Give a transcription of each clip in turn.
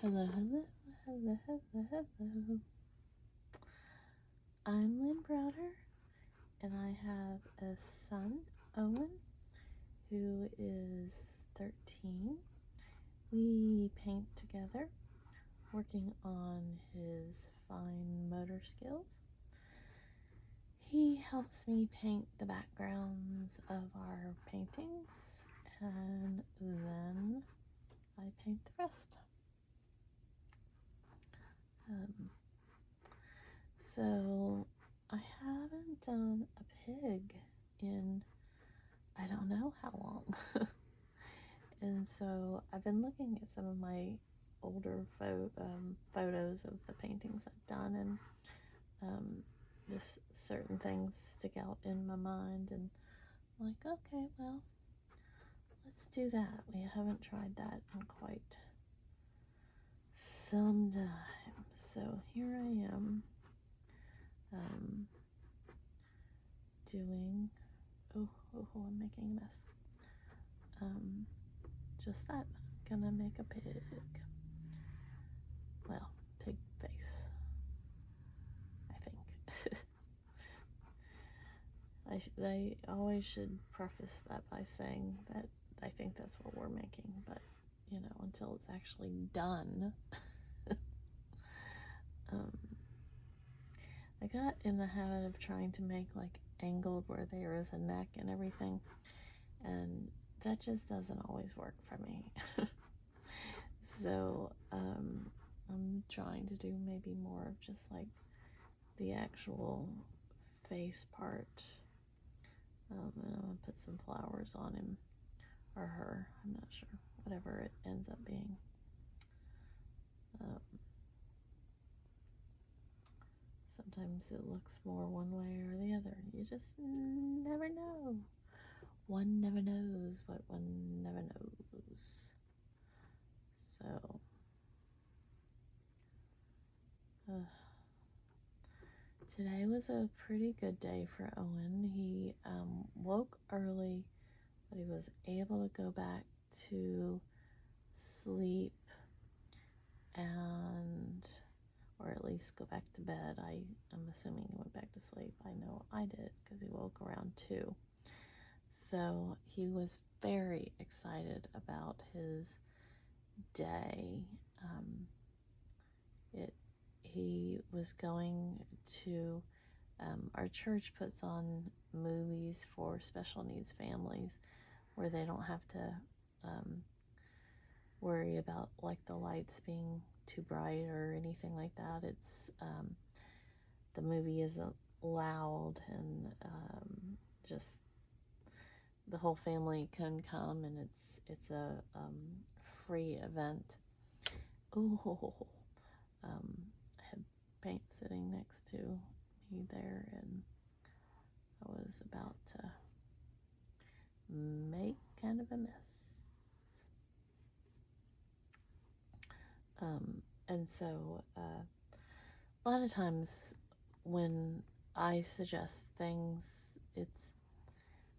Hello, hello, hello, hello, hello. I'm Lynn Browder, and I have a son, Owen, who is 13. We paint together, working on his fine motor skills. He helps me paint the backgrounds of our paintings, and then I paint the rest. So I haven't done a pig in I don't know how long. And so I've been looking at some of my older photos of the paintings I've done, and just certain things stick out in my mind, and I'm like, okay, well, let's do that. We haven't tried that in quite some time. So here I am doing, oh, I'm making a mess. Just that, I'm gonna make a pig. Well, pig face, I think. I always should preface that by saying that I think that's what we're making, but you know, until it's actually done. I got in the habit of trying to make like angled where there is a neck and everything, and that just doesn't always work for me. So I'm trying to do maybe more of just like the actual face part, and I'm gonna put some flowers on him or her, I'm not sure, whatever it ends up being. Sometimes it looks more one way or the other. You just never know. One never knows what one never knows. So today was a pretty good day for Owen. He woke early, but he was able to go back to sleep, and or at least go back to bed. I'm assuming he went back to sleep. I know I did because he woke around 2. So he was very excited about his day. He was going to, our church puts on movies for special needs families where they don't have to worry about like the lights being too bright or anything like that. It's the movie isn't loud, and just the whole family can come, and it's a free event. Oh, I had paint sitting next to me there, and I was about to make kind of a mess. And so a lot of times when I suggest things, it's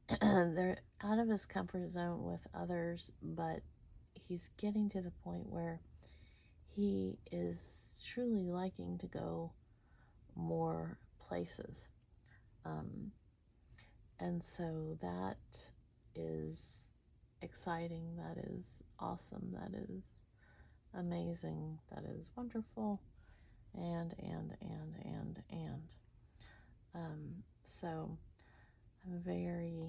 they're out of his comfort zone with others, but he's getting to the point where he is truly liking to go more places. And so that is exciting, that is awesome, that is amazing, that is wonderful, and so I'm very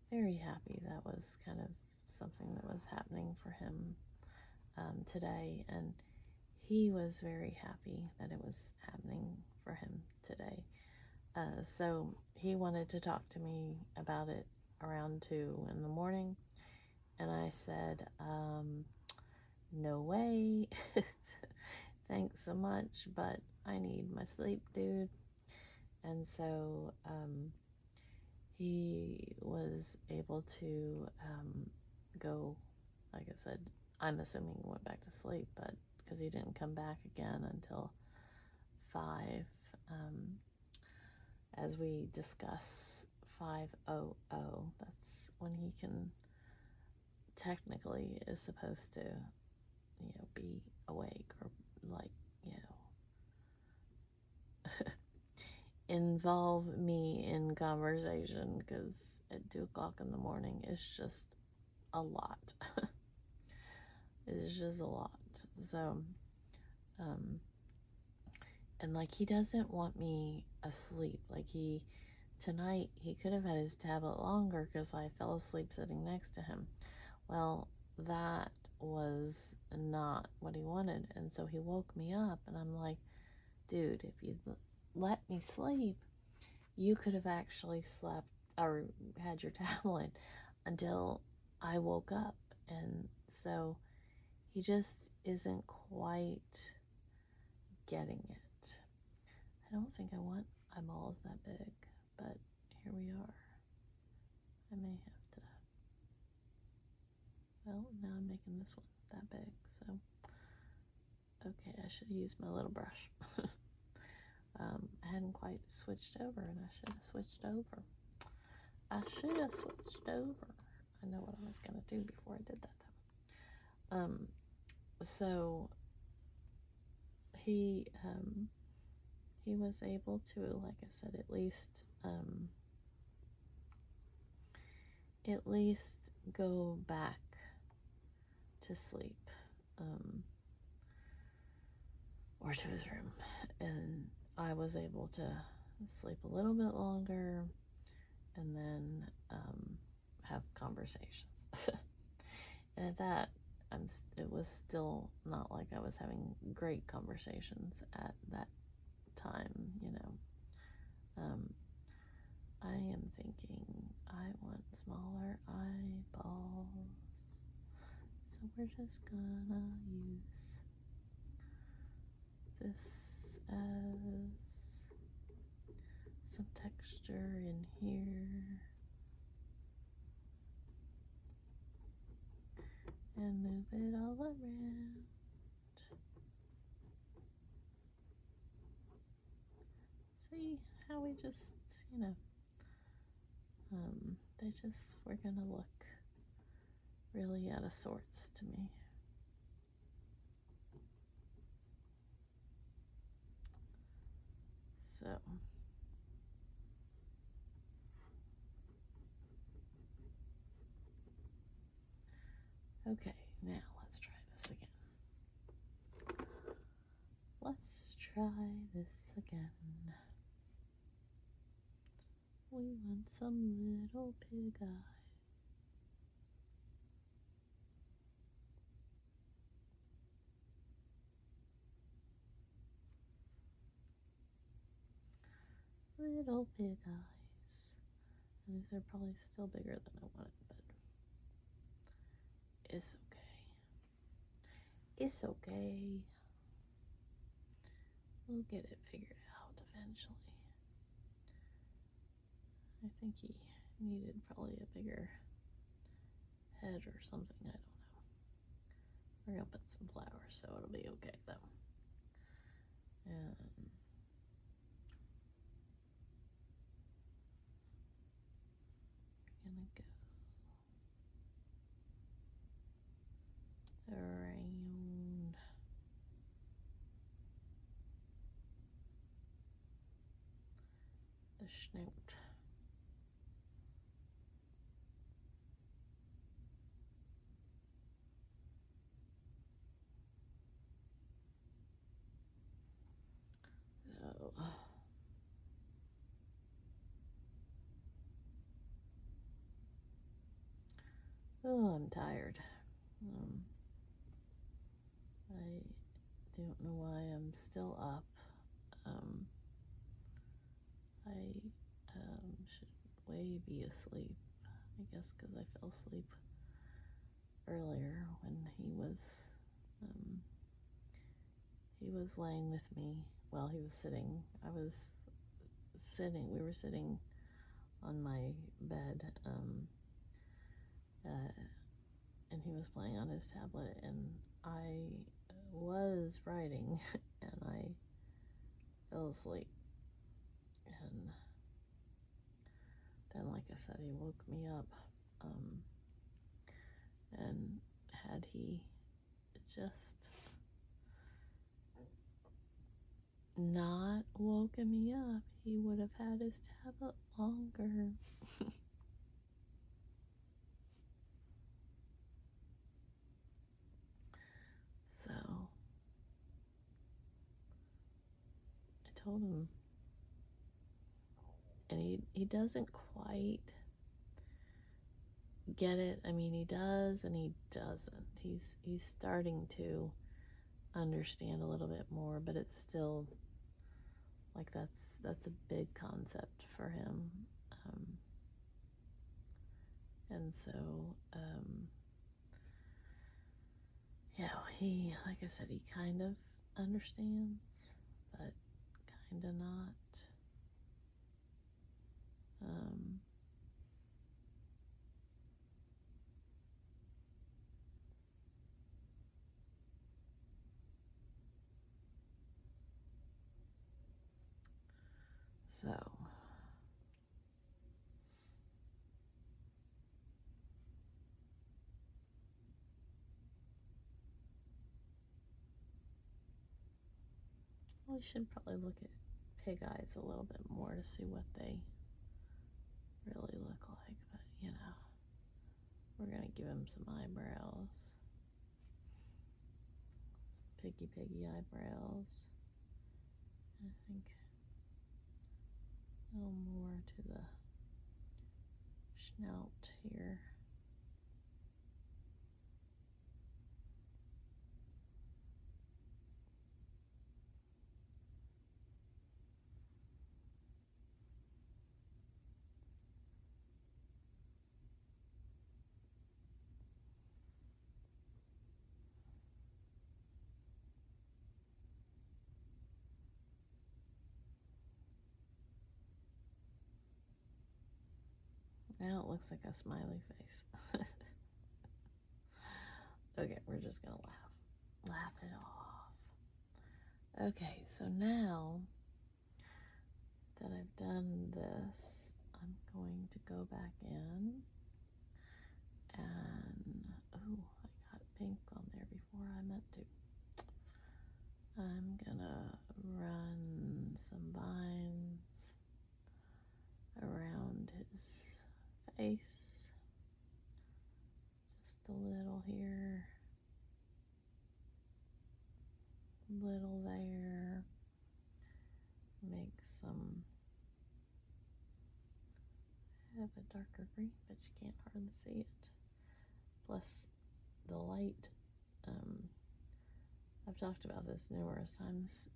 very happy that was kind of something that was happening for him today, and he was very happy that it was happening for him today. So he wanted to talk to me about it around 2 in the morning, and I said, no way. Thanks so much, but I need my sleep, dude. And so he was able to go, like I said, I'm assuming he went back to sleep, but because he didn't come back again until 5, as we discuss 5:00, that's when he can technically is supposed to, be awake or like, involve me in conversation, because at 2 o'clock in the morning it's just a lot. It's just a lot. So, and like, he doesn't want me asleep. Like, tonight he could have had his tablet longer because I fell asleep sitting next to him. Well, that was not what he wanted, and so he woke me up, and I'm like, dude, if you let me sleep, you could have actually slept or had your tablet until I woke up. And so he just isn't quite getting it. I don't think I want eyeballs that big, but here we are. I may have to. Well, now I'm making this one that big, so okay, I should have used my little brush. I hadn't quite switched over, and I should have switched over. I know what I was going to do before I did that, though. So he was able to, like I said, at least go back to sleep, or to his room, and I was able to sleep a little bit longer, and then have conversations. And at that, it was still not like I was having great conversations at that time, I am thinking I want smaller eyeballs, so we're just gonna use this as some texture in here and move it all around. See how we just, they just were gonna look really out of sorts to me. So, okay, now let's try this again. Let's try this again. We want some little pig eyes. Little pig eyes. And these are probably still bigger than I wanted, but it's okay. It's okay. We'll get it figured out eventually. I think he needed probably a bigger head or something. I don't know. We're gonna put some flowers, so it'll be okay though. And we're gonna go around the snout. So, oh, I'm tired. I don't know why I'm still up. I should way be asleep. I guess because I fell asleep earlier when he was laying with me. Well, he was sitting. I was sitting. We were sitting on my bed, and he was playing on his tablet, and I was writing, and I fell asleep. And then, like I said, he woke me up, And had he just not woken me up, he would have had his tablet longer. So I told him, and he doesn't quite get it. I mean, he does and he doesn't. He's starting to understand a little bit more, but it's still like that's a big concept for him. And so yeah, he, like I said, he kind of understands, but kind of not. So we should probably look at pig eyes a little bit more to see what they really look like, but you know, we're gonna give him some eyebrows, piggy eyebrows. I think a little more to the snout here. Now it looks like a smiley face. Okay, we're just gonna laugh it off. Okay, so now that I've done this, I'm going to go back in and, oh, I got pink on there before I meant to. I'm gonna run some vines around his face, just a little here, little there, make some, I have a darker green, but you can't hardly see it, plus the light. I've talked about this numerous times,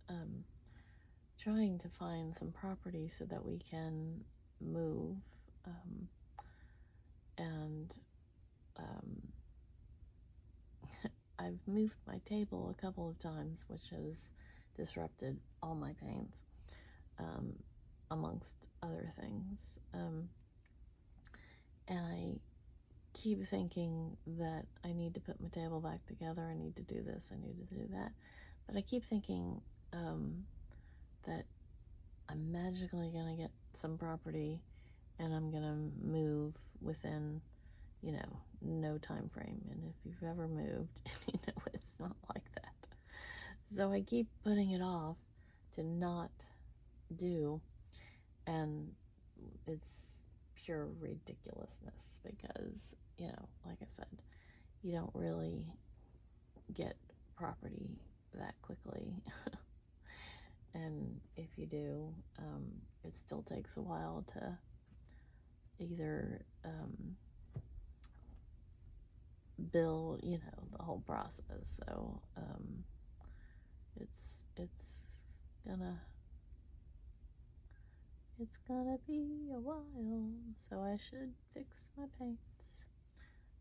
trying to find some property so that we can move, and I've moved my table a couple of times, which has disrupted all my paints, amongst other things, and I keep thinking that I need to put my table back together, I need to do this, I need to do that, but I keep thinking that I'm magically gonna get some property and I'm gonna move within, you know, no time frame. And if you've ever moved, you know it's not like that. So I keep putting it off to not do, and it's pure ridiculousness because, you know, like I said, you don't really get property that quickly. And if you do, it still takes a while to either build, you know, the whole process. So it's gonna be a while, so I should fix my paints,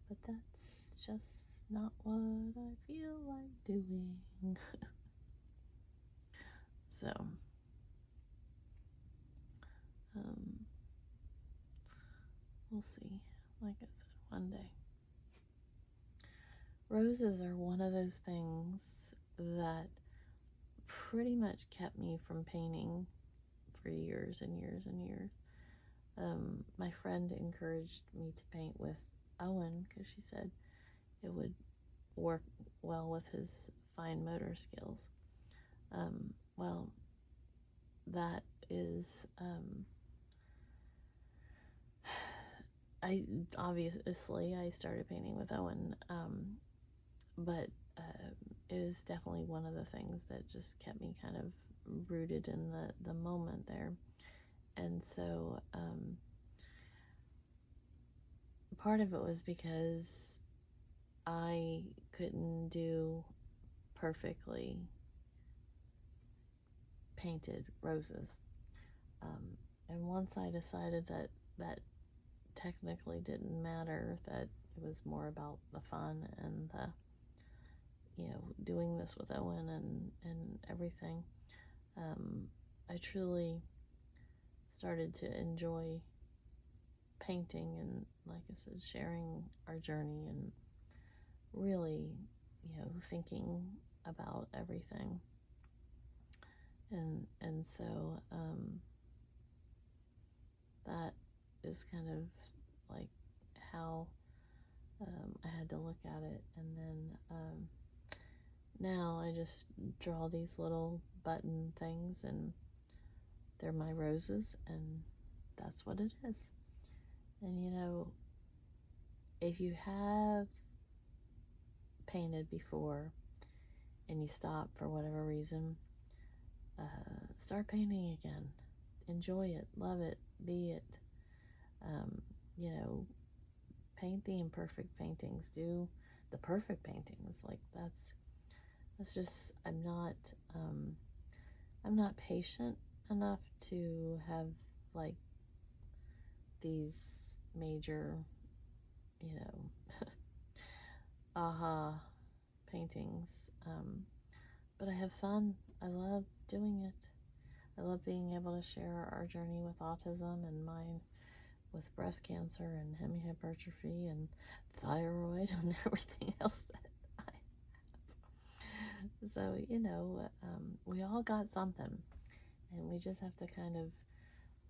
but that's just not what I feel like doing. So we'll see. Like I said, one day. Roses are one of those things that pretty much kept me from painting for years and years and years. My friend encouraged me to paint with Owen because she said, it would work well with his fine motor skills. Well, that is, I started painting with Owen, but it was definitely one of the things that just kept me kind of rooted in the moment there. And so part of it was because I couldn't do perfectly painted roses. And once I decided that that technically didn't matter, that it was more about the fun and the, doing this with Owen and everything, I truly started to enjoy painting and, like I said, sharing our journey and really, thinking about everything. And so that is kind of like how I had to look at it. And then now I just draw these little button things, and they're my roses, and that's what it is. And if you have painted before and you stop for whatever reason, start painting again. Enjoy it, love it, be it. Paint the imperfect paintings, do the perfect paintings. Like that's just, I'm not patient enough to have like these major, aha paintings. But I have fun. I love doing it. I love being able to share our journey with autism and mine with breast cancer and hemihypertrophy and thyroid and everything else that I have. So, we all got something, and we just have to kind of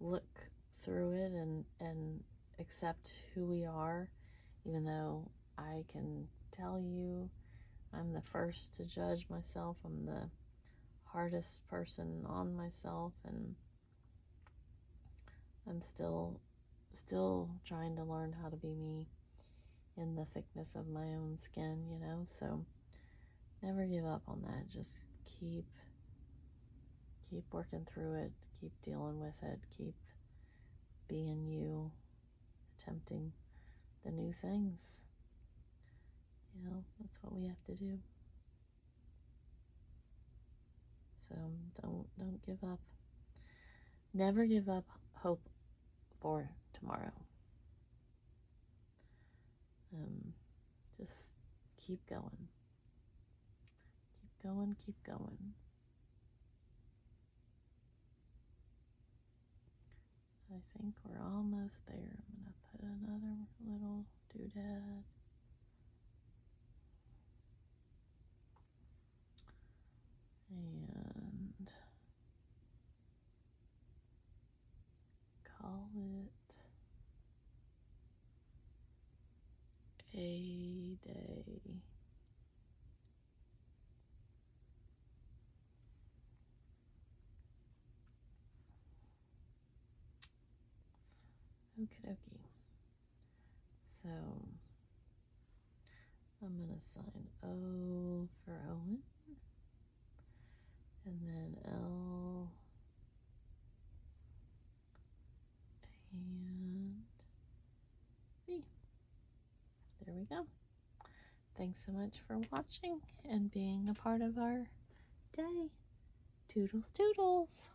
look through it and accept who we are, even though I can tell you I'm the first to judge myself. I'm the hardest person on myself, and I'm still trying to learn how to be me in the thickness of my own skin, so never give up on that. Just keep working through it, keep dealing with it, keep being you, attempting the new things. That's what we have to do. So don't give up. Never give up hope for tomorrow. Just keep going. Keep going. I think we're almost there. I'm going to put another little doodad. And call it a day. Okie dokie. So I'm going to sign O for Owen, and then L and B. There we go. Thanks so much for watching and being a part of our day. Toodles, toodles.